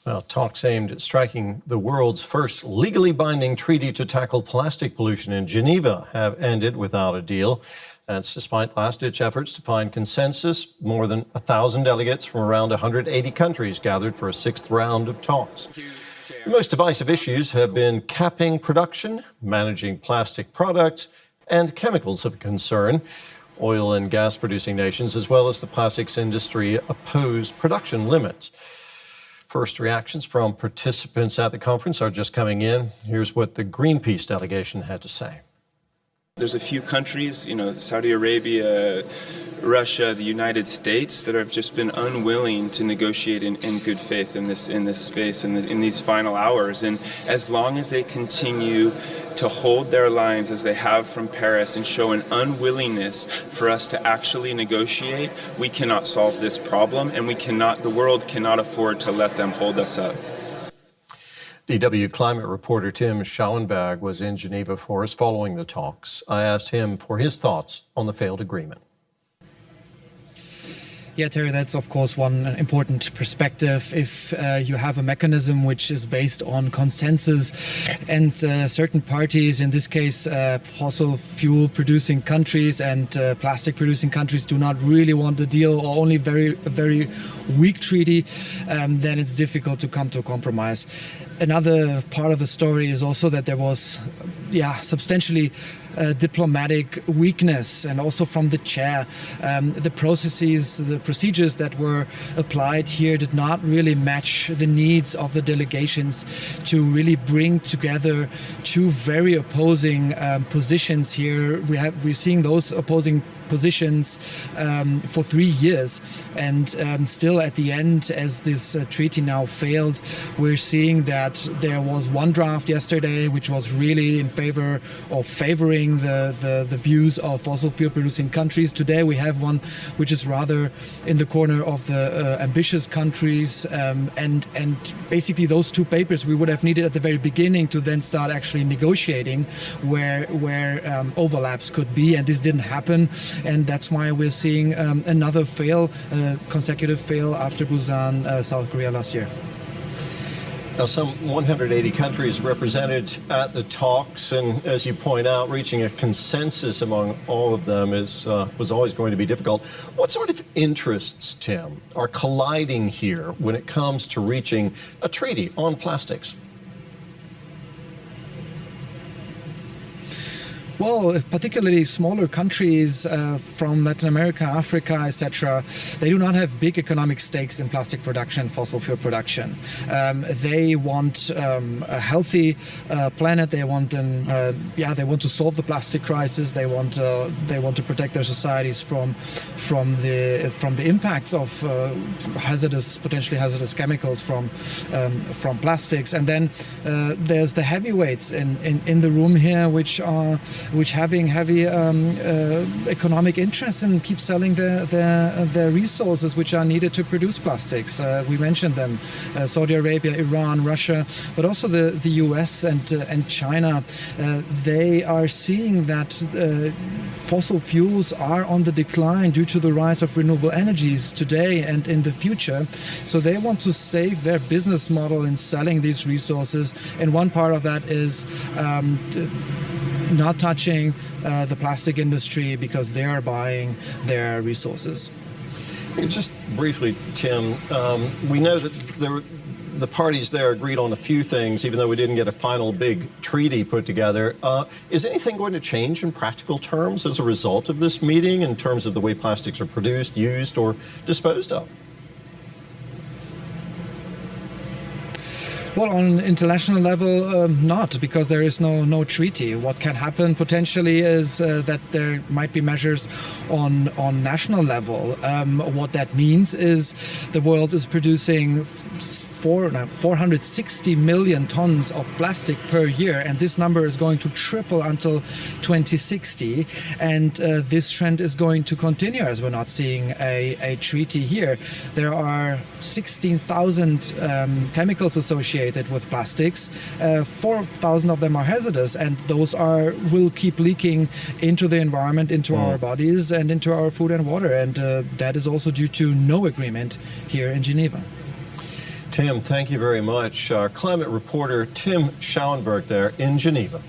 Well, talks aimed at striking the world's first legally binding treaty to tackle plastic pollution in Geneva have ended without a deal. That's despite last-ditch efforts to find consensus. More than 1,000 delegates from around 180 countries gathered for a sixth round of talks. The most divisive issues have been capping production, managing plastic products, and chemicals of concern. Oil and gas-producing nations, as well as the plastics industry, oppose production limits. First reactions from participants at the conference are just coming in. Here's what the Greenpeace delegation had to say. There's a few countries, Saudi Arabia, Russia, the United States, that have just been unwilling to negotiate in good faith in this space in these final hours. And as long as they continue to hold their lines as they have from Paris and show an unwillingness for us to actually negotiate, we cannot solve this problem, and the world cannot afford to let them hold us up. DW climate reporter Tim Schauenberg was in Geneva for us following the talks. I asked him for his thoughts on the failed agreement. Yeah, Terry, that's of course one important perspective. If you have a mechanism which is based on consensus and certain parties, in this case fossil fuel producing countries and plastic producing countries, do not really want a deal or only a very weak treaty, then it's difficult to come to a compromise. Another part of the story is also that there was substantially diplomatic weakness, and also from the chair. The procedures that were applied here did not really match the needs of the delegations to really bring together two very opposing positions here. We're seeing those opposing positions for 3 years, and still at the end, as this treaty now failed, we're seeing that there was one draft yesterday which was really in favor of favoring the views of fossil fuel producing countries. Today we have one which is rather in the corner of the ambitious countries, and basically those two papers we would have needed at the very beginning to then start actually negotiating where overlaps could be, and this didn't happen. And that's why we're seeing another consecutive fail after Busan, South Korea last year. Now, some 180 countries represented at the talks, and as you point out, reaching a consensus among all of them was always going to be difficult. What sort of interests, Tim, are colliding here when it comes to reaching a treaty on plastics? Well, particularly smaller countries from Latin America, Africa, etc., they do not have big economic stakes in plastic production, fossil fuel production. They want a healthy planet. They want they want to solve the plastic crisis. They want to protect their societies from the impacts of potentially hazardous chemicals from plastics. And then there's the heavyweights in the room here, which having heavy economic interest and keep selling their resources which are needed to produce plastics. We mentioned them, Saudi Arabia, Iran, Russia, but also the US and China. They are seeing that fossil fuels are on the decline due to the rise of renewable energies today and in the future. So they want to save their business model in selling these resources, and one part of that is not touching the plastic industry because they are buying their resources. Just briefly, Tim, we know that the parties there agreed on a few things, even though we didn't get a final big treaty put together. Is anything going to change in practical terms as a result of this meeting in terms of the way plastics are produced, used, or disposed of? Well, on an international level, not, because there is no treaty. What can happen potentially is that there might be measures on national level. What that means is the world is producing 460 million tons of plastic per year, and this number is going to triple until 2060. And this trend is going to continue as we're not seeing a treaty here. There are 16,000 chemicals associated with plastics. 4,000 of them are hazardous, and those will keep leaking into the environment, into our bodies, and into our food and water. And that is also due to no agreement here in Geneva. Tim, thank you very much. Our climate reporter Tim Schauenberg there in Geneva.